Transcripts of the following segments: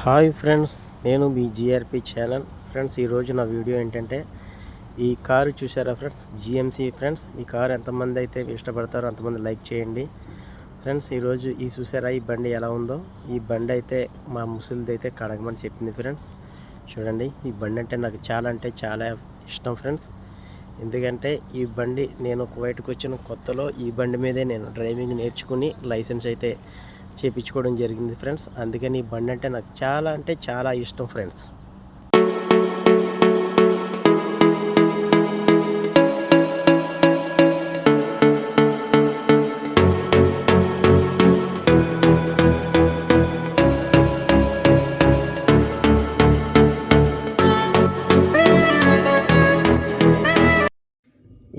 Hi friends, నేను మీ GRP channel. Friends, ఈరోజు నా వీడియో ఏంటంటే ఈ కారు చూసారా ఫ్రెండ్స్, జిఎంసి ఫ్రెండ్స్. ఈ కారు ఎంతమంది అయితే ఇష్టపడతారో అంతమంది లైక్ చేయండి ఫ్రెండ్స్. ఈరోజు ఈ చూసారా ఈ బండి ఎలా ఉందో. ఈ బండి అయితే మా ముసలిది అయితే కడగమని చెప్పింది ఫ్రెండ్స్. చూడండి, ఈ బండి అంటే చాలా ఇష్టం ఫ్రెండ్స్. ఎందుకంటే ఈ బండి నేను కువైట్కి వచ్చిన కొత్తలో ఈ బండి మీదే నేను డ్రైవింగ్ నేర్చుకుని లైసెన్స్ అయితే చేయించుకోవడం జరిగింది ఫ్రెండ్స్. అందుకని ఈ బండి అంటే నాకు చాలా ఇష్టం ఫ్రెండ్స్.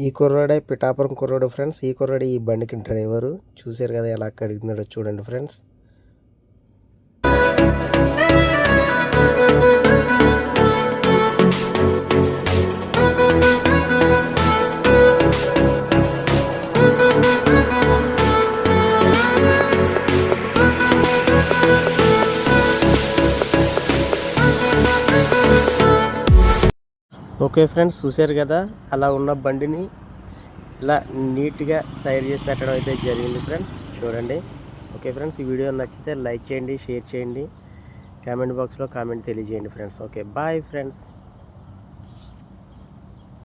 ఈ కుర్రాడే పిఠాపురం కుర్రాడు ఫ్రెండ్స్. ఈ కుర్రాడు ఈ బండికి డ్రైవరు. చూసారు కదా ఎలా కడుగుతున్నాడో చూడండి ఫ్రెండ్స్. ఓకే ఫ్రెండ్స్, చూశారు కదా అలా ఉన్న బండిని ఇలా నీట్గా తయారు చేసి పెట్టడం అయితే జరిగింది ఫ్రెండ్స్. చూడండి. ఓకే ఫ్రెండ్స్, ఈ వీడియో నచ్చితే లైక్ చేయండి, షేర్ చేయండి, కామెంట్ బాక్స్లో కామెంట్ తెలియజేయండి ఫ్రెండ్స్. Okay, bye friends.